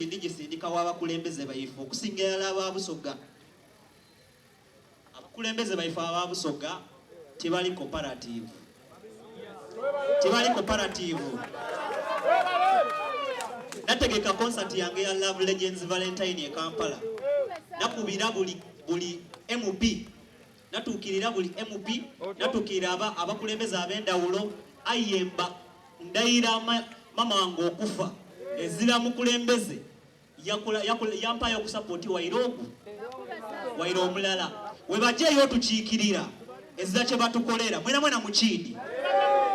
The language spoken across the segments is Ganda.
Ndije sindika w'abakulembeze bayifu okusingira ababusoga. Abakulembeze bayifu ababusoga tebali cooperative. Tebali cooperative. Nategeka concert yange ya Love Legends Valentine e Kampala. Nakubira buli MP. Natukirira buli MP. Natukira abakulembeze ab'endawulo ayemba ndayira mama wange okufa. Ezira mukulembeze yampayo okusapoti wairo omulala webajeyo tukiikirira ezira kye batukolera mwena mukindi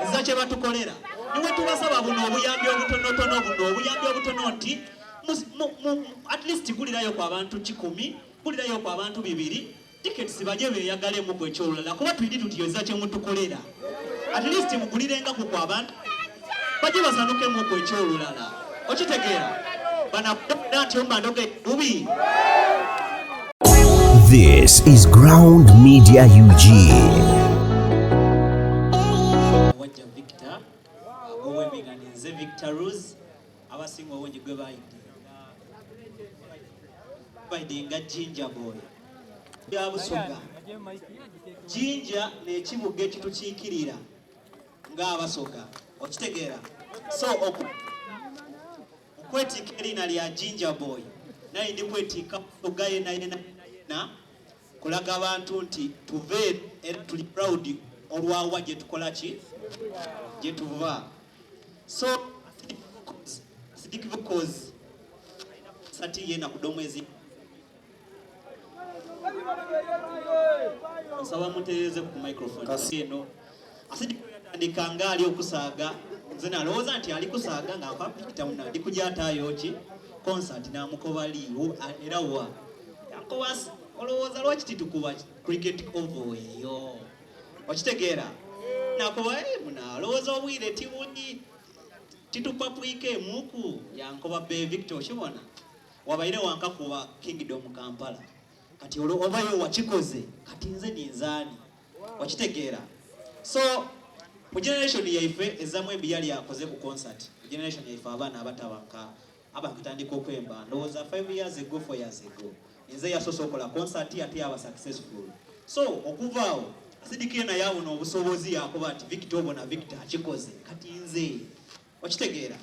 ezira kye batukolera niwe tubasaba buno obuyambi obutonotono buno obuyambi obutono nti at least gulirayo kwa abantu 10 gulirayo kwa abantu 2 tickets baje beyagalemu kwekyolala kuba twidi tuti ezira kye mutukolera at least mugulirenga ku kwa abantu baje basanuke mu kwekyolala okitegera. This is Ground Media UG. Wajja Victor, oweminganize Victor Rose, abasinga obungi gwe bayidinga Ginger Boy. Yabusoga. Ginger n'ekibuga ekitukiikirira ng'abasoga. Okitegera. So kwetika erina lya Ginger Boy naye ndi kwetika ogaye na kulaga abantu nti tuve era tuli proud olwawa gye tukola ki gye tuva. So because sati yena kudomwezi nsaba mutereeze ku microphone eno asidi andika ali okusaaga nze nalowooza nti ali kusaaga nga akwapita muna ndi kujatayo ki concert na mukobali era wa yankowasi olowooza lwaki titukuba cricket oval eyo okitegeera nakoba muna alowooza obwire tibuli titupapwike muku yankoba be Victor kibona wabaire wanka kuba Kingdom Kampala kati obayo wakikoze kati nze ninzaani okitegeera. So mu generation yaife ezamu ebiyali yakoze ku concert generation yaife abaana abatabanka abakutandika okwemba ndowooza 5 years ago 4 years ago nze yasoose okola concert ate yaba successful. So okuvaawo asidikire naye abona obusobozi yakuba nti Victor obona Victor akikoze kati nze okitegeera.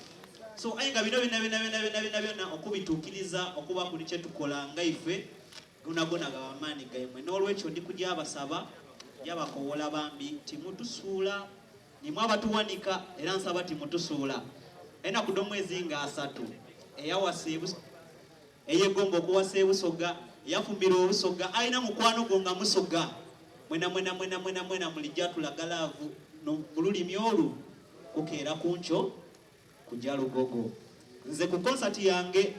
So ayenga bino byonna okubituukiriza okuba kuli kye tukola nga ife gunagona gawamaani gaimwe n'olwekyo ndi kujja abasaba yabakowola bambi timutusuula nimwe abatuwanika era nsaba timutusuula ena kudomwezi nga 3 eyawasibu eyegomba okuwasa ebusoga yafumbira obusoga alina mukwano gwo nga musoga mwena mulijja tulaga laavu mululimi olu kukeera kuncho kujja lugogo. Nze ku concert yange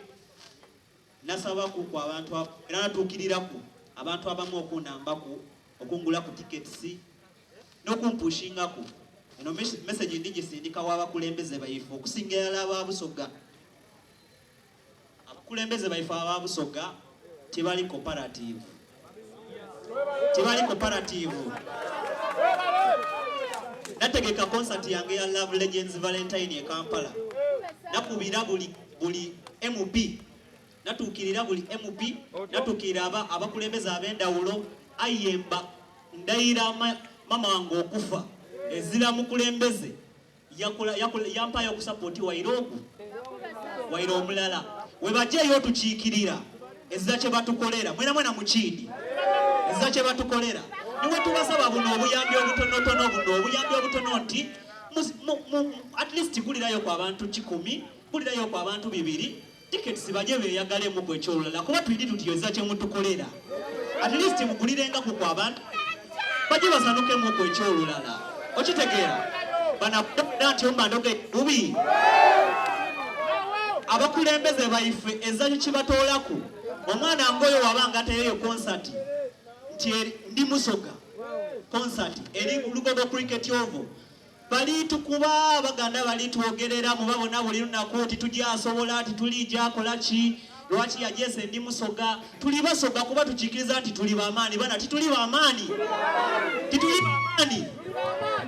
nasaba ku abantu era natuukiriraku abantu abamu okunambaku okungula ku tickets n'okumpushingaku eno message ndije sindika w'abakulembeze bayifu okusingira ababusoga. Abakulembeze bayifu ababusoga tebali cooperative. Tebali cooperative. Nategeka concert yange ya Love Legends Valentine e Kampala. Nakubira buli MP. Natukirira buli MP. Natukira abakulembeze ab'endawulo ayemba ndayira mama wange okufa ezira mukulembeze yampayo okusapoti wairo omulala webajeyo tukiikirira ezira kye batukolera mwena mukindi ezira kye batukolera niwe tubasaba buno obuyambi obutonotono buno obuyambi obutono nti at least gulirayo kwa abantu 10 gulirayo kwa abantu 2 tickets baje beyagalemu kwekyolala kuba twidi tuti ezira kye mutukolera at least mugulirenga ku kwa abantu baje basanuke mu kwekyolala okitegeera bana nti ombandoge bubi abakulembeze baife ezanyu kibatoolaku omwana ngoyo wabanga atereyo concert nti ndi musoga concert eri Lugogo Cricket Oval bali tukuba baganda bali tuogerera mubabona buli lunaku oti tujja asobola ati tulija akola ki lwaki yajese ndi musoga tuli basoga kuba tukikiriza nti tuli bamaani bana tituli bamaani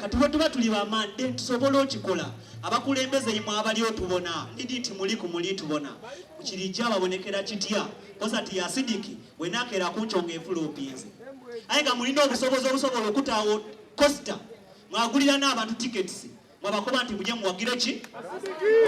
kati bwe tuba tuli bamande tusobola okikola abakulembeze imwe abali otubona ndidi nti muli ku muli tubona mukirijja babonekera kitya posati ya Sidiki bwenakeera kunchonga efulopinze ayenga mulina obusobozi obusobola okutaawo costa mwagulira n'abantu tickets mwabakoba nti mujye muwagire ki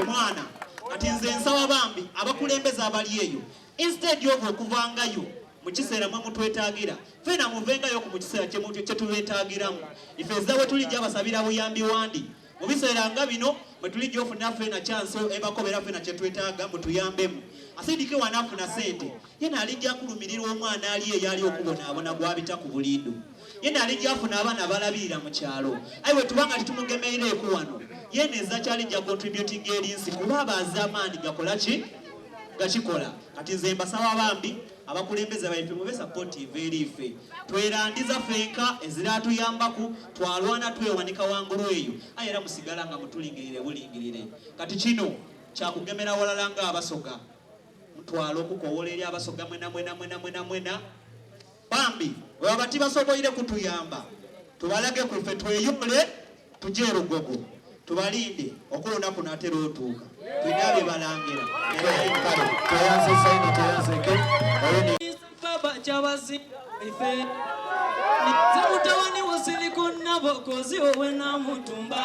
omwana kati nze nsaba bambi abakulembeze abali eyo instead of okuvangayo mu kiseera mwe mutwetaagira fena muvengayo ku kiseera kye tubeetaagiramu ifeeza bwe tulijja basabira buyambi wandi mu biseera nga bino bwe tulijja ofuna fena chance ebakobera fena kye twetaaga mutuyambemu Asidiki wanafuna sente yena alijja kulumirirwa omwana ali eyali okubonaabona gwabita ku bulindo yena alijja afuna abaana balabirira mu kyalo ayiwe tubanga titumugemeereeko wano yena eza kyalijja contributing erinsi kuba abaaza amaanyi gakola ki gakikola kati nze mbasaba bambi abakulembeze baife mube supportive eri ife twerandiza fenka eziratuyambaku twalwana twewanika wangulu eyo aye era musigala nga mutulingirire bulingirire kati kino kyakugemera walala nga abasoga mutwala okukowola eri abasoga mwena bambi bwe babati basoboire kutuyamba tubalage kufe tweyole tujje Rugogo tubalinde okulunaku natera otuuka tunabe balangira tuyanze saino tuyanzeke baba chabazi ife nize mutawani wosiliko nabo kozi wowe na mutumba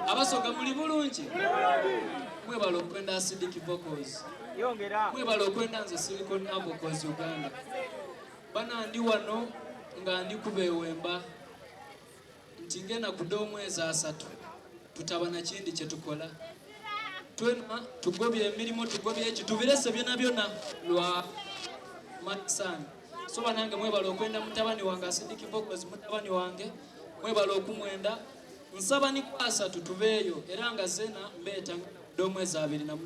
abasoga muli bulungi mwebala okwenda Acidic Vocals mwebala okwenda nze Silicon Vocals Uganda bana ndi wano nga ndi kubewemba nti ngena kuda omwezi 3 tutabana kindi kye tukola twena tugobye emirimu tugobye ekitubirese byona byona lwa matsani so banange mwebala okwenda mutabani wange Acidic Vocals mutabani wange mwebala okumwenda nsaba ni kwasa tutubeyo era nga zena mbeta domwezi 24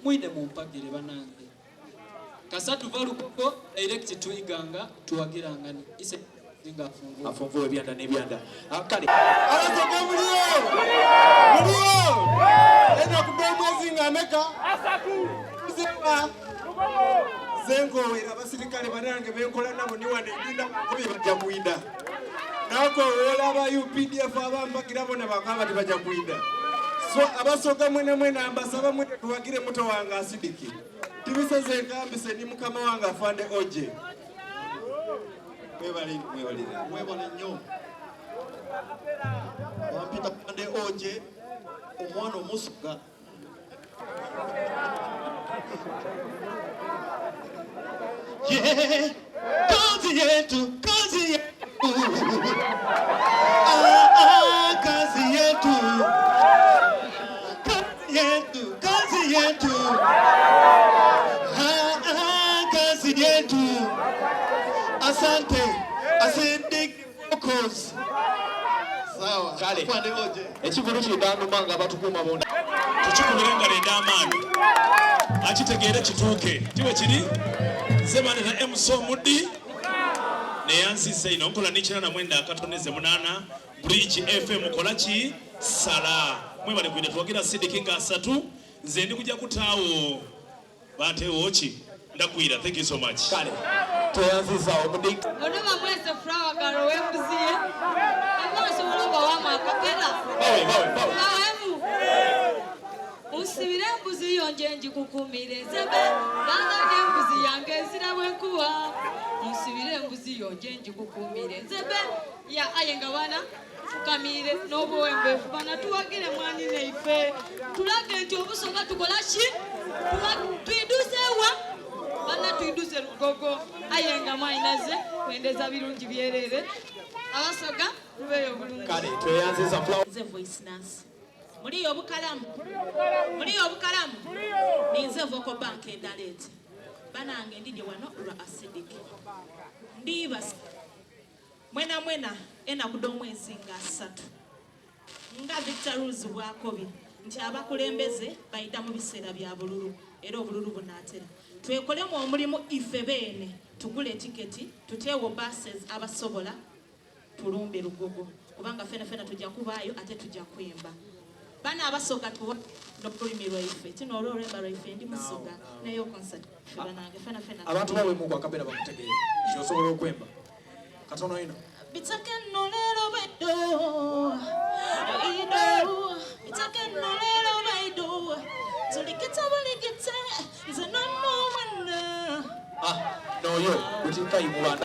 mwide mumpagire banange kasatu valuko direct tuiganga tuwagirangani ise zinga afunguwe byanda nebyanda akali abasoga mulio ena kudomwezi ngameka zewa zengo era abasirikale banange benkola nabo ni wane ndinda kubi bajja kuida nako wala ba UPDF abambakira bona bakaba tibajja kuida so abasoga mwena ambasaba mwene tuwagire muto wanga Acidic tibiseze nkambise ni mukama wanga afande oje mwebale nnyo wampita afande oje omwana omusuga kazi yetu kazi yetu asante Acidic Vocals sawa kale afande oje ekivulu kidandu manga batukuma bona tukikubirenga lenda amaani akitegeere kituuke kiwe kiri sebane na emso mudi neyanzise ino nkola nikina na mwenda akatoneze munana Bridge FM kolaki sala mwebale kwine tuwagira Acidic nga 3 nze ndi kujja kutaawo bate wochi ndakwira thank you so much kale tuyanzisa omudi Onoma mwese frawa garo wembuzie. Ego sobolomba wama akapera. Bawe. Usibire mbuzi yonje njikukumire zebe. Bana nembuzi yange zirabwe kuwa. Usibire mbuzi yonje njikukumire zebe. Ya ayenga wana fukamire nobo wembe fubana tuwagire mwani neife. Tulage nti obusoga tukola ki? Tuidusewa. Bana tuiduze Rugogo ayenga mainaze kwendeza birungi byerere abasoga rubeyo bulungi kale tuyanzisa flow Nze voice nurse. Muri obukalamu ninze vocal bank endalete banange ndije wano lwa Acidic ndibas mwena ena kudo omwezi nga 3 nga Victor Rules bwakobi nti abakulembeze bayita mu biseera bya bululu era obululu bunatera twekolemu omulimu ife bene tugule tiketi tuteewo buses abasobola tulumbe Rugogo kubanga fena tujja kubaayo ate tujja kwemba bana abasoka tuwa n'olulimi lwaife kino olw'olwemba lwaife ndi musoga nayo concert banange fena abantu bawe mu kwakabera bakutegeere kyosobola okwemba katono ino bitake nolero baido ido bitake nolero baido zulikita balikite nze nono wana noyo utika imwana